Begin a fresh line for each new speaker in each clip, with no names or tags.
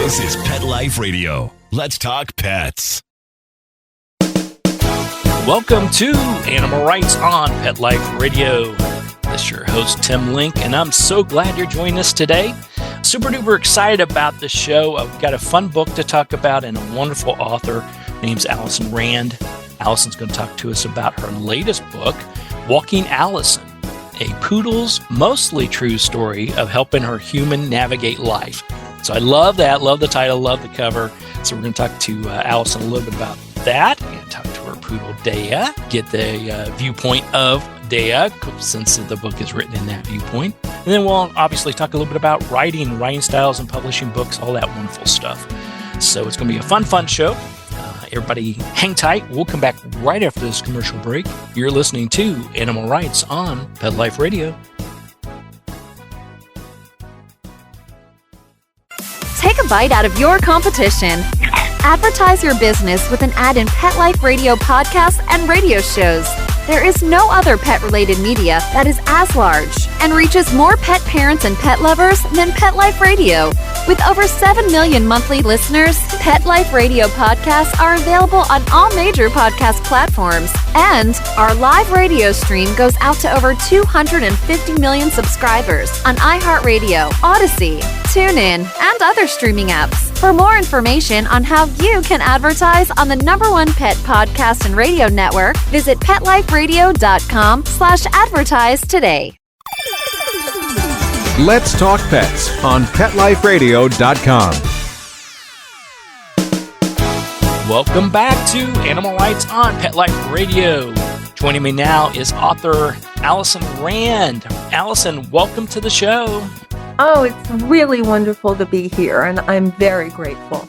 This is Pet Life Radio. Let's talk pets.
Welcome to Animal Rights on Pet Life Radio. This is your host, Tim Link, and I'm so glad you're joining us today. Super duper excited about the show. I've got a fun book to talk about and a wonderful author. Her name's Alison Rand. Alison's going to talk to us about her latest book, Walking Alison, a poodle's mostly true story of helping her human navigate life. So I love that, love the title, love the cover. So we're going to talk to Alison a little bit about that. We're going to talk to her poodle, Dea, get the viewpoint of Dea, since the book is written in that viewpoint. And then we'll obviously talk a little bit about writing styles and publishing books, all that wonderful stuff. So it's going to be a fun show. Everybody hang tight. We'll come back right after this commercial break. You're listening to Animal Rights on Pet Life Radio.
Take a bite out of your competition. Advertise your business with an ad in Pet Life Radio podcasts and radio shows. There is no other pet-related media that is as large and reaches more pet parents and pet lovers than Pet Life Radio. With over 7 million monthly listeners, Pet Life Radio podcasts are available on all major podcast platforms. And our live radio stream goes out to over 250 million subscribers on iHeartRadio, Odyssey, TuneIn, and other streaming apps. For more information on how you can advertise on the #1 pet podcast and radio network, visit PetLifeRadio.com/advertise today.
Let's Talk Pets on PetLifeRadio.com.
Welcome back to Animal Rights on Pet Life Radio. Joining me now is author Alison Rand. Alison, welcome to the show.
Oh, it's really wonderful to be here, and I'm very grateful.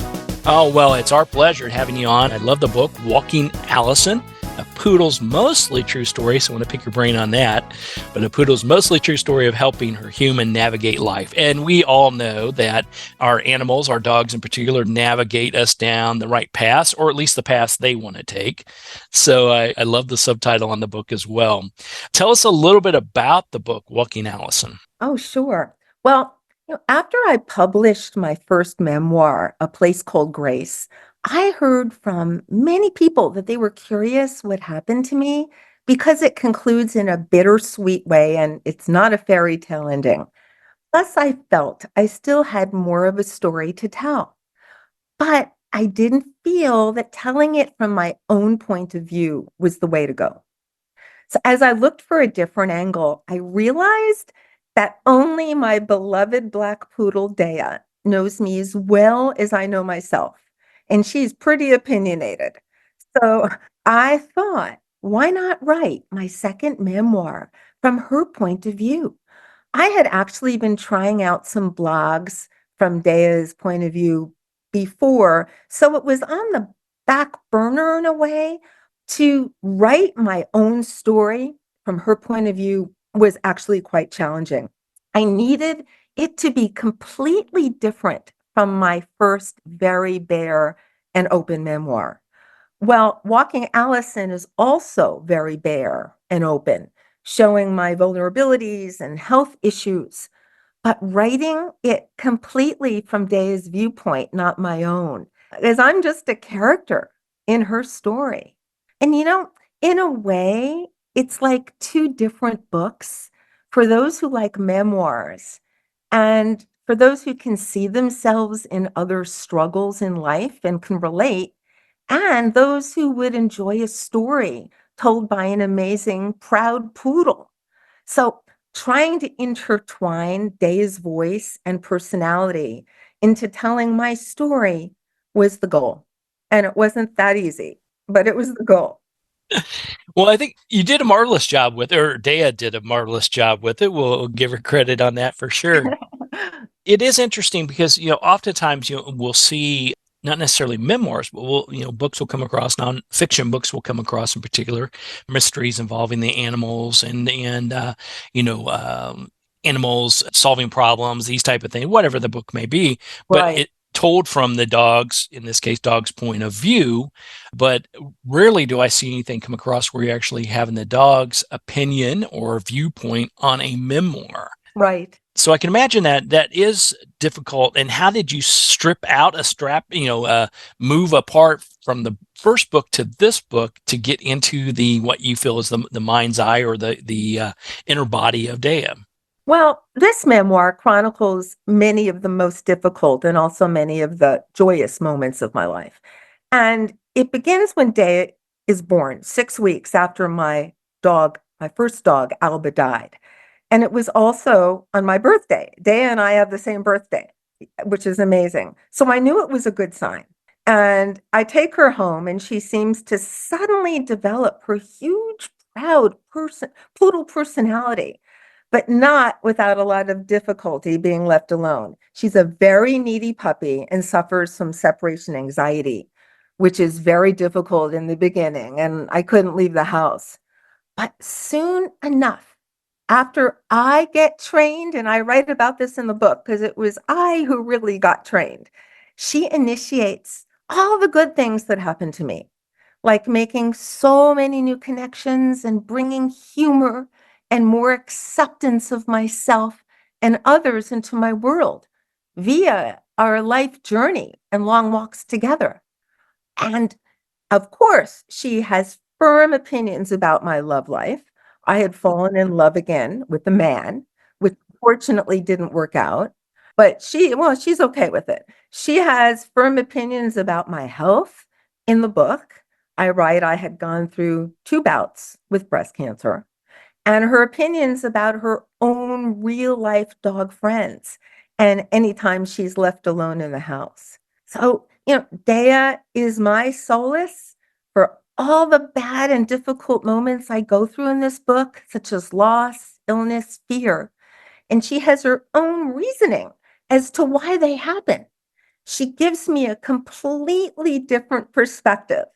Oh, well, it's our pleasure having you on. I love the book, Walking Alison, a poodle's mostly true story, so I want to pick your brain on that, but a poodle's mostly true story of helping her human navigate life. And we all know that our animals, our dogs in particular, navigate us down the right path, or at least the path they want to take. So I love the subtitle on the book as well. Tell us a little bit about the book, Walking Alison.
Oh, sure. Well, after I published my first memoir, A Place Called Grace, I heard from many people that they were curious what happened to me because it concludes in a bittersweet way and it's not a fairy tale ending. Plus, I felt I still had more of a story to tell, but I didn't feel that telling it from my own point of view was the way to go. So as I looked for a different angle, I realized that only my beloved black poodle, Dea, knows me as well as I know myself. And she's pretty opinionated. So I thought, why not write my second memoir from her point of view? I had actually been trying out some blogs from Dea's point of view before, so it was on the back burner in a way. To write my own story from her point of view was actually quite challenging. I needed it to be completely different from my first very bare and open memoir. Well, Walking Alison is also very bare and open, showing my vulnerabilities and health issues, but writing it completely from Dea's viewpoint, not my own, as I'm just a character in her story. And in a way, it's like two different books for those who like memoirs and for those who can see themselves in other struggles in life and can relate, and those who would enjoy a story told by an amazing, proud poodle. So trying to intertwine Dea's voice and personality into telling my story was the goal. And it wasn't that easy, but it was the goal.
Well, I think you did a marvelous job with it, or Dea did a marvelous job with it. We'll give her credit on that for sure. It is interesting because, oftentimes we'll see not necessarily memoirs, but books will come across, nonfiction books will come across in particular, mysteries involving the animals and animals solving problems, these type of things, whatever the book may be. But
Right.
it told from the dog's, in this case, dog's point of view, but rarely do I see anything come across where you're actually having the dog's opinion or viewpoint on a memoir.
Right.
So I can imagine that is difficult. And how did you strip out a strap, move apart from the first book to this book to get into the what you feel is the mind's eye or the inner body of Dea?
Well, this memoir chronicles many of the most difficult and also many of the joyous moments of my life. And it begins when Day is born, 6 weeks after my first dog, Alba, died. And it was also on my birthday. Day and I have the same birthday, which is amazing. So I knew it was a good sign. And I take her home, and she seems to suddenly develop her huge, proud poodle personality, but not without a lot of difficulty being left alone. She's a very needy puppy and suffers from separation anxiety, which is very difficult in the beginning. And I couldn't leave the house. But soon enough, after I get trained, and I write about this in the book because it was I who really got trained, she initiates all the good things that happened to me, like making so many new connections and bringing humor and more acceptance of myself and others into my world via our life journey and long walks together. And of course, she has firm opinions about my love life. I had fallen in love again with a man, which fortunately didn't work out, but she's okay with it. She has firm opinions about my health. In the book, I write I had gone through 2 bouts with breast cancer, and her opinions about her own real life dog friends and anytime she's left alone in the house. So, Dea is my solace for all the bad and difficult moments I go through in this book, such as loss, illness, fear. And she has her own reasoning as to why they happen. She gives me a completely different perspective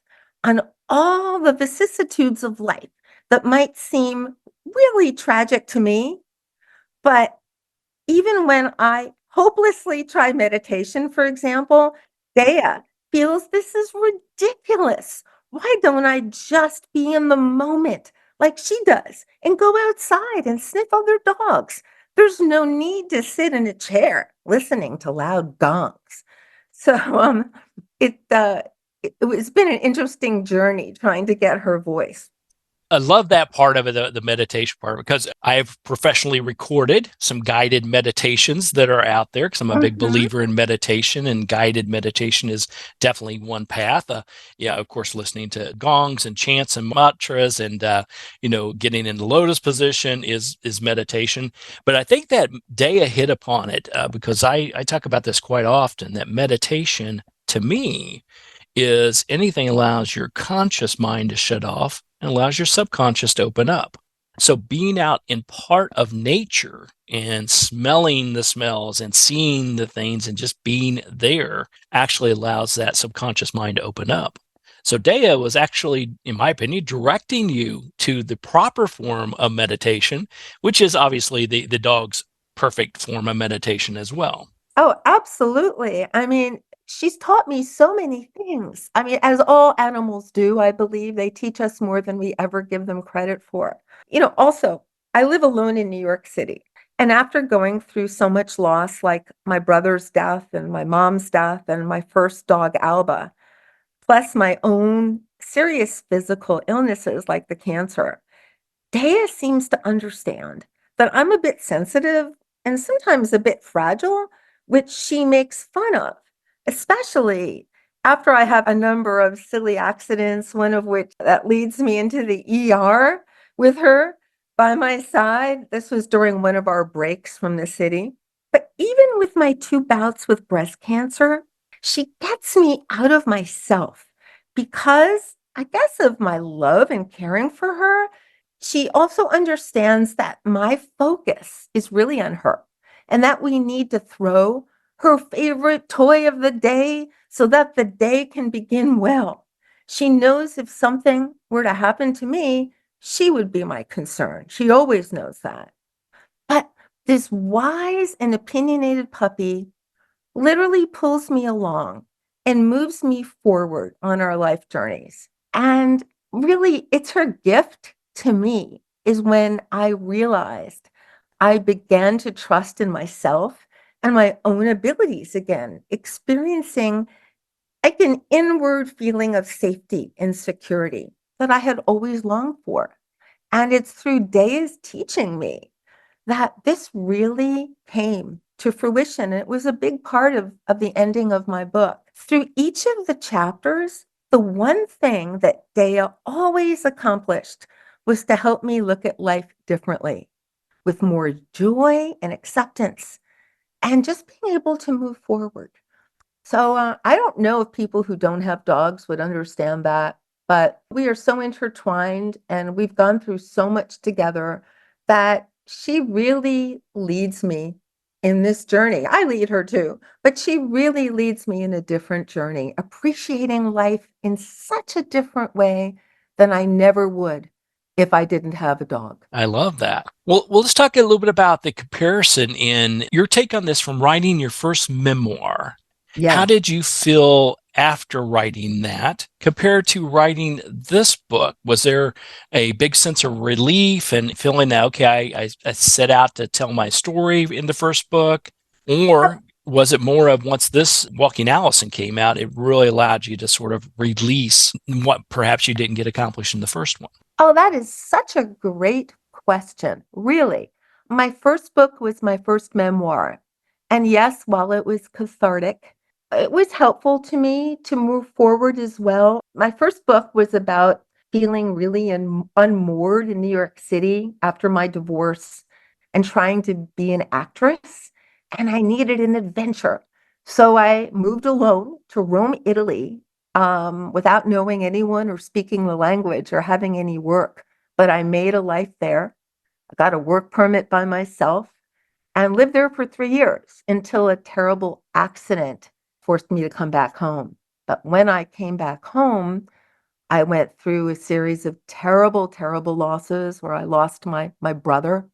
on all the vicissitudes of life that might seem really tragic to me. But even when I hopelessly try meditation, for example, Dea feels this is ridiculous. Why don't I just be in the moment like she does and go outside and sniff other dogs? There's no need to sit in a chair listening to loud gongs. So it, uh, it's been an interesting journey trying to get her voice.
I love that part of it, the meditation part, because I've professionally recorded some guided meditations that are out there because I'm a big
Mhm.
believer in meditation, and guided meditation is definitely one path. Of course, listening to gongs and chants and mantras and, getting in the lotus position is meditation. But I think that Dea hit upon it because I talk about this quite often, that meditation to me is anything that allows your conscious mind to shut off and allows your subconscious to open up. So being out in part of nature and smelling the smells and seeing the things and just being there actually allows that subconscious mind to open up. So Dea was actually, in my opinion, directing you to the proper form of meditation, which is obviously the dog's perfect form of meditation as well.
Oh, absolutely. I mean, she's taught me so many things. I mean, as all animals do, I believe they teach us more than we ever give them credit for. Also, I live alone in New York City. And after going through so much loss, like my brother's death and my mom's death and my first dog, Alba, plus my own serious physical illnesses like the cancer, Dea seems to understand that I'm a bit sensitive and sometimes a bit fragile, which she makes fun of, especially after I have a number of silly accidents, one of which that leads me into the ER with her by my side. This was during one of our breaks from the city. But even with my 2 bouts with breast cancer, she gets me out of myself because I guess of my love and caring for her. She also understands that my focus is really on her and that we need to throw her favorite toy of the day so that the day can begin well. She knows if something were to happen to me, she would be my concern. She always knows that. But this wise and opinionated puppy literally pulls me along and moves me forward on our life journeys. And really, it's her gift to me is when I realized I began to trust in myself and my own abilities again, experiencing like an inward feeling of safety and security that I had always longed for. And it's through Daya's teaching me that this really came to fruition. It was a big part of the ending of my book. Through each of the chapters, the one thing that Daya always accomplished was to help me look at life differently, with more joy and acceptance, and just being able to move forward. So I don't know if people who don't have dogs would understand that, but we are so intertwined and we've gone through so much together that she really leads me in this journey. I lead her too, but she really leads me in a different journey, appreciating life in such a different way than I never would if I didn't have a dog.
I love that. Well, let's talk a little bit about the comparison in your take on this from writing your first memoir. How
Yes.
did you feel after writing that compared to writing this book? Was there a big sense of relief and feeling that, okay, I set out to tell my story in the first book? Or was it more of once this Walking Allison came out, it really allowed you to sort of release what perhaps you didn't get accomplished in the first one?
Oh, that is such a great question. Really. My first book was my first memoir. And yes, while it was cathartic, it was helpful to me to move forward as well. My first book was about feeling really unmoored in New York City after my divorce and trying to be an actress. And I needed an adventure. So I moved alone to Rome, Italy, without knowing anyone or speaking the language or having any work. But I made a life there. I got a work permit by myself and lived there for 3 years until a terrible accident forced me to come back home. But when I came back home, I went through a series of terrible, terrible losses where I lost my brother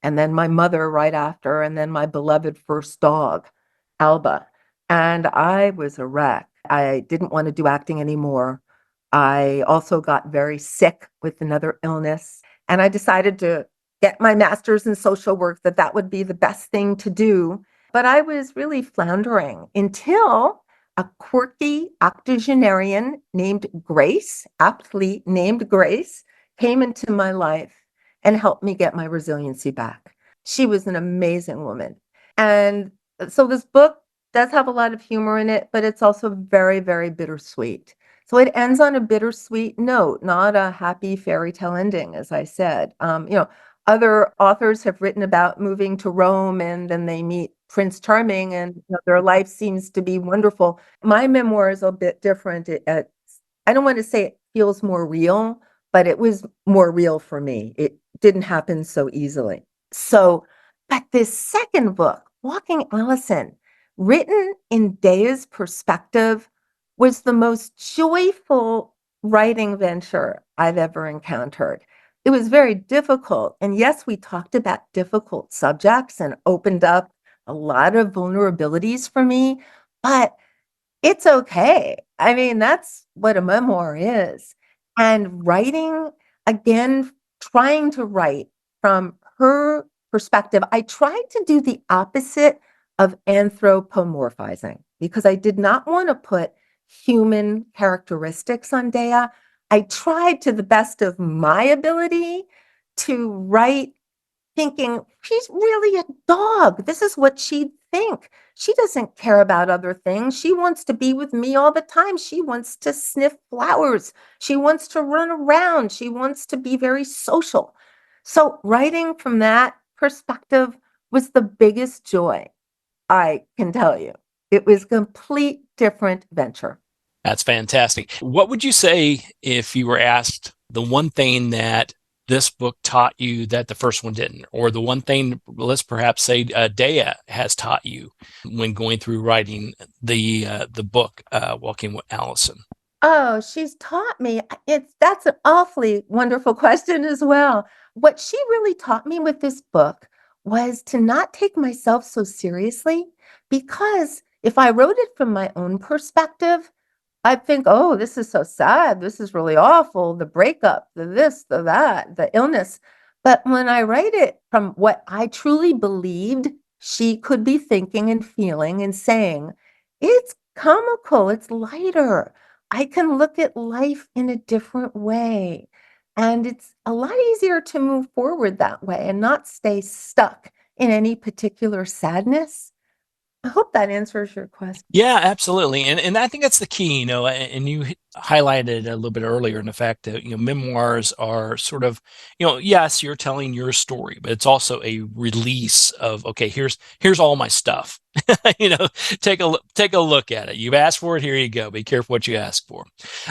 and then my mother right after, and then my beloved first dog, Alba. And I was a wreck. I didn't want to do acting anymore. I also got very sick with another illness, and I decided to get my master's in social work, that would be the best thing to do. But I was really floundering until a quirky octogenarian named Grace, aptly named Grace, came into my life and helped me get my resiliency back. She was an amazing woman. And so this book does have a lot of humor in it, but it's also very, very bittersweet. So it ends on a bittersweet note, not a happy fairy tale ending, as I said. Other authors have written about moving to Rome and then they meet Prince Charming and their life seems to be wonderful. My memoir is a bit different. I don't want to say it feels more real, but it was more real for me. It didn't happen so easily. So, but this second book, Walking Allison, written in Daya's perspective, was the most joyful writing venture I've ever encountered. It was very difficult. And yes, we talked about difficult subjects and opened up a lot of vulnerabilities for me, but it's okay. I mean, that's what a memoir is. And writing, again, trying to write from her perspective, I tried to do the opposite of anthropomorphizing because I did not want to put human characteristics on Dea. I tried to the best of my ability to write thinking, she's really a dog. This is what she'd think. She doesn't care about other things. She wants to be with me all the time. She wants to sniff flowers. She wants to run around. She wants to be very social. So writing from that perspective was the biggest joy, I can tell you. It was a complete different venture.
That's fantastic. What would you say if you were asked the one thing that this book taught you that the first one didn't, or the one thing, let's perhaps say, Dea has taught you when going through writing the book, Walking with Allison?
Oh, she's taught me. That's an awfully wonderful question as well. What she really taught me with this book was to not take myself so seriously, because if I wrote it from my own perspective, I think, oh, this is so sad. This is really awful. The breakup, the this, the that, the illness. But when I write it from what I truly believed she could be thinking and feeling and saying, it's comical, it's lighter. I can look at life in a different way. And it's a lot easier to move forward that way and not stay stuck in any particular sadness. I hope that answers your question.
Yeah, absolutely. And I think that's the key, and you highlighted a little bit earlier in the fact that, memoirs are sort of, yes, you're telling your story, but it's also a release of, okay, here's all my stuff. Take a look at it. You've asked for it, here you go. Be careful what you ask for.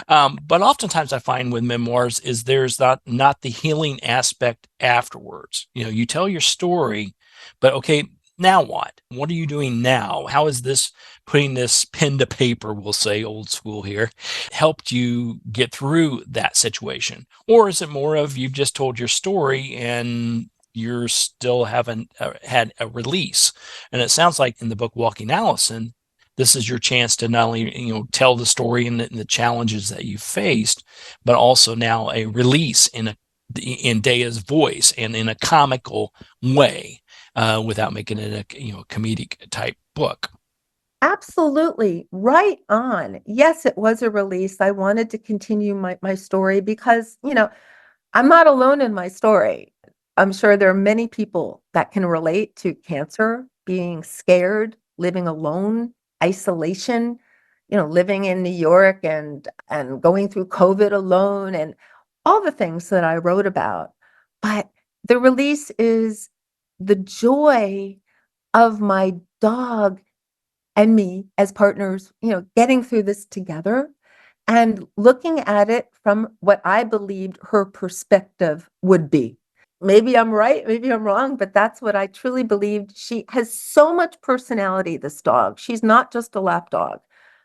But oftentimes I find with memoirs is there's not the healing aspect afterwards. You tell your story, but okay, now what? What are you doing now? How is this putting this pen to paper, we'll say old school here, helped you get through that situation? Or is it more of you've just told your story and you're still haven't had a release? And it sounds like in the book Walking Allison, this is your chance to not only tell the story and the challenges that you faced, but also now a release in Daya's voice and in a comical way. Without making it a comedic type book.
Absolutely. Right on. Yes, it was a release. I wanted to continue my story because, I'm not alone in my story. I'm sure there are many people that can relate to cancer, being scared, living alone, isolation, living in New York and going through COVID alone and all the things that I wrote about. But the release is the joy of my dog and me as partners, getting through this together and looking at it from what I believed her perspective would be. Maybe I'm right, maybe I'm wrong, but that's what I truly believed. She has so much personality, this dog. She's not just a lap dog.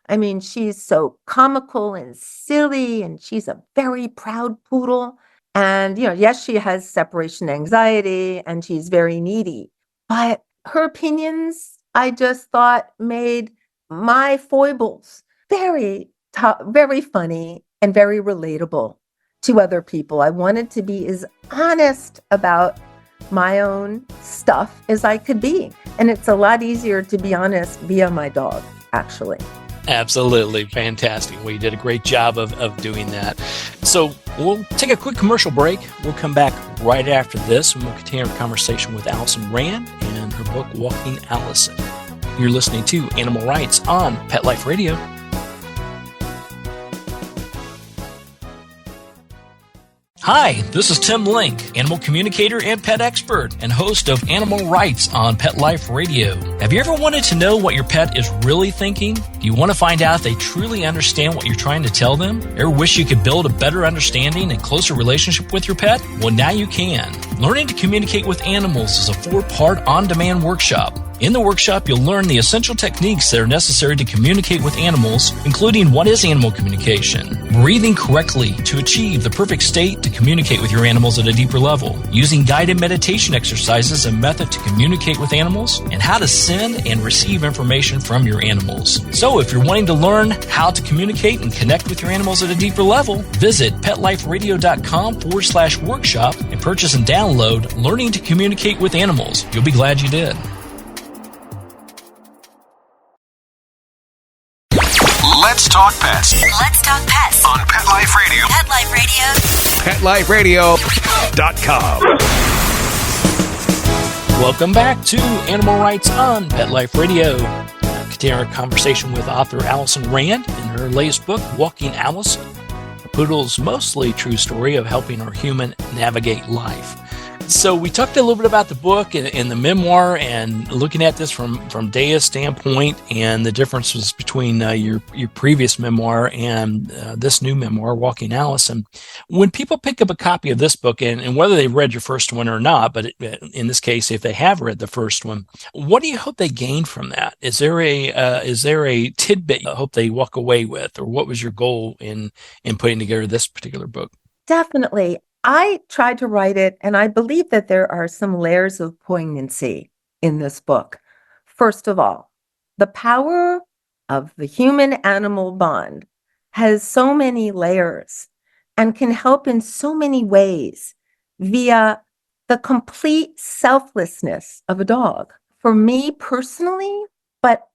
I mean, she's so comical and silly, and she's a very proud poodle. And, yes, she has separation anxiety and she's very needy, but her opinions, I just thought made my foibles very funny and very relatable to other people. I wanted to be as honest about my own stuff as I could be. And it's a lot easier to be honest via my dog, actually.
Absolutely. Fantastic. Well, you did a great job of doing that. So we'll take a quick commercial break. We'll come back right after this and we'll continue our conversation with Alison Rand and her book, Walking Allison. You're listening to Animal Rights on Pet Life Radio. Hi, this is Tim Link, animal communicator and pet expert and host of Animal Rights on Pet Life Radio. Have you ever wanted to know what your pet is really thinking? Do you want to find out if they truly understand what you're trying to tell them? Ever wish you could build a better understanding and closer relationship with your pet? Well, now you can. Learning to Communicate with Animals is a 4-part on-demand workshop. In the workshop, you'll learn the essential techniques that are necessary to communicate with animals, including what is animal communication, breathing correctly to achieve the perfect state to communicate with your animals at a deeper level, using guided meditation exercises and method to communicate with animals, and how to send and receive information from your animals. So if you're wanting to learn how to communicate and connect with your animals at a deeper level, visit petliferadio.com/workshop and purchase and download Learning to Communicate with Animals. You'll be glad you did.
Let's talk pets
Let's talk pets
on Pet Life Radio.
Pet Life Radio.
PetLifeRadio.com.
Welcome back to Animal Rights on Pet Life Radio. Continue our conversation with author Alison Rand in her latest book, Walking Allison, a poodle's mostly true story of helping our human navigate life. So we talked a little bit about the book and the memoir and looking at this from Daya's standpoint and the differences between your previous memoir and this new memoir, Walking Allison. When people pick up a copy of this book, and whether they've read your first one or not, but in this case, if they have read the first one, what do you hope they gain from that? Is there a tidbit you hope they walk away with, or what was your goal in putting together this particular book?
Definitely. I tried to write it, and I believe that there are some layers of poignancy in this book. First of all, the power of the human-animal bond has so many layers and can help in so many ways via the complete selflessness of a dog. For me personally, but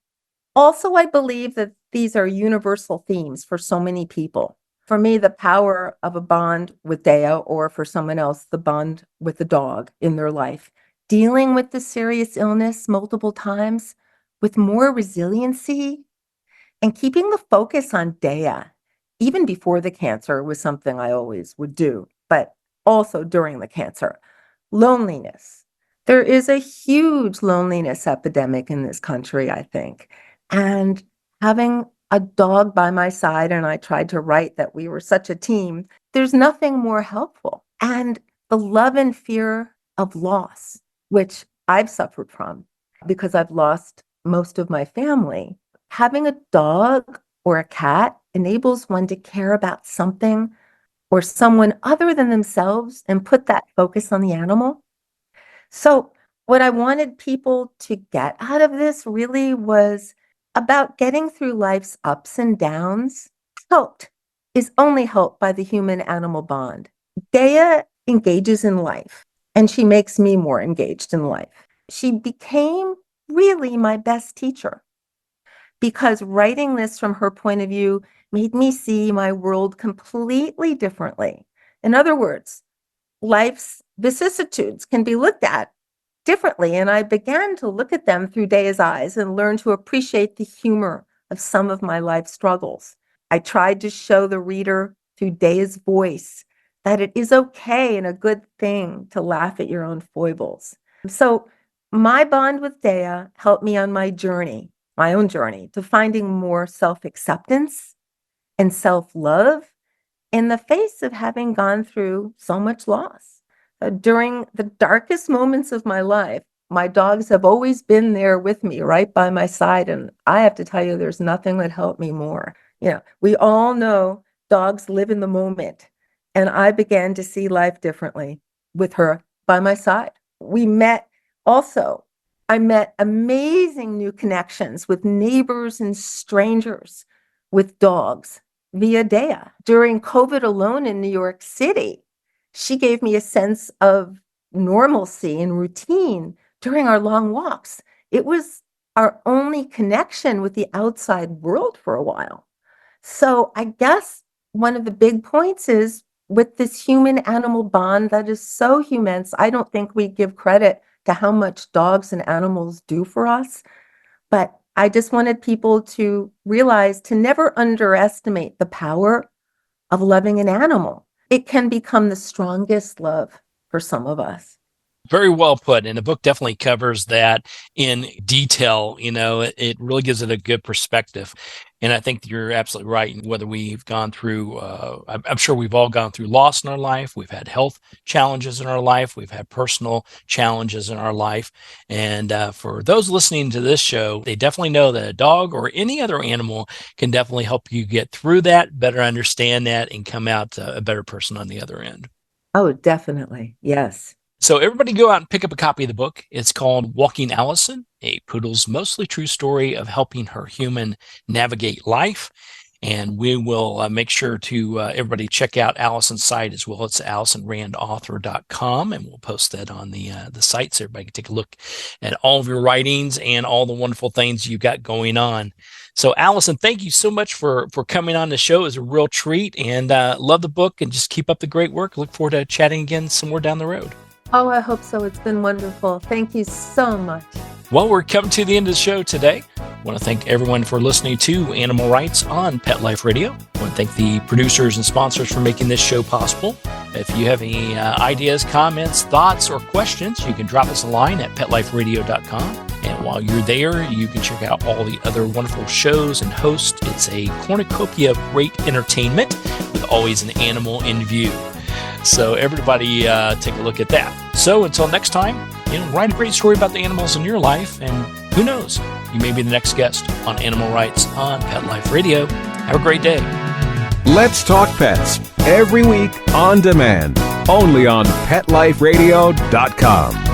also I believe that these are universal themes for so many people. For me, the power of a bond with Dea, or for someone else, the bond with the dog in their life, dealing with the serious illness multiple times with more resiliency and keeping the focus on Dea, even before the cancer, was something I always would do, but also during the cancer. Loneliness. There is a huge loneliness epidemic in this country, I think. And having a dog by my side, and I tried to write that we were such a team, there's nothing more helpful. And the love and fear of loss, which I've suffered from because I've lost most of my family. Having a dog or a cat enables one to care about something or someone other than themselves and put that focus on the animal. So what I wanted people to get out of this really was about getting through life's ups and downs. Helped is only helped by the human-animal bond. Dea engages in life, and she makes me more engaged in life. She became really my best teacher because writing this from her point of view made me see my world completely differently. In other words, life's vicissitudes can be looked at differently, and I began to look at them through Dea's eyes and learn to appreciate the humor of some of my life struggles. I tried to show the reader through Dea's voice that it is okay and a good thing to laugh at your own foibles. So my bond with Dea helped me on my journey, my own journey, to finding more self-acceptance and self-love in the face of having gone through so much loss. During the darkest moments of my life, my dogs have always been there with me, right by my side. And I have to tell you, there's nothing that helped me more. We all know dogs live in the moment. And I began to see life differently with her by my side. I met amazing new connections with neighbors and strangers with dogs via Dea. During COVID alone in New York City, she gave me a sense of normalcy and routine during our long walks. It was our only connection with the outside world for a while. So I guess one of the big points is with this human-animal bond that is so immense, I don't think we give credit to how much dogs and animals do for us. But I just wanted people to realize to never underestimate the power of loving an animal. It can become the strongest love for some of us.
Very well put. And the book definitely covers that in detail. It really gives it a good perspective. And I think you're absolutely right. Whether we've gone through, I'm sure we've all gone through loss in our life. We've had health challenges in our life. We've had personal challenges in our life. And for those listening to this show, they definitely know that a dog or any other animal can definitely help you get through that, better understand that, and come out a better person on the other end.
Oh, definitely. Yes.
So everybody go out and pick up a copy of the book. It's called Walking Alison, a poodle's mostly true story of helping her human navigate life. And we will make sure to everybody check out Alison's site as well. It's AlisonRandAuthor.com, and we'll post that on the site so everybody can take a look at all of your writings and all the wonderful things you got going on. So, Alison, thank you so much for coming on the show. It was a real treat, and love the book, and just keep up the great work. Look forward to chatting again somewhere down the road.
Oh, I hope so. It's been wonderful. Thank you so much.
Well, we're coming to the end of the show today. I want to thank everyone for listening to Animal Rights on Pet Life Radio. I want to thank the producers and sponsors for making this show possible. If you have any ideas, comments, thoughts, or questions, you can drop us a line at PetLifeRadio.com. And while you're there, you can check out all the other wonderful shows and hosts. It's a cornucopia of great entertainment with always an animal in view. So everybody take a look at that. So until next time, write a great story about the animals in your life, and who knows, you may be the next guest on Animal Rights on Pet Life Radio. Have a great day.
Let's Talk Pets, every week on demand, only on PetLifeRadio.com.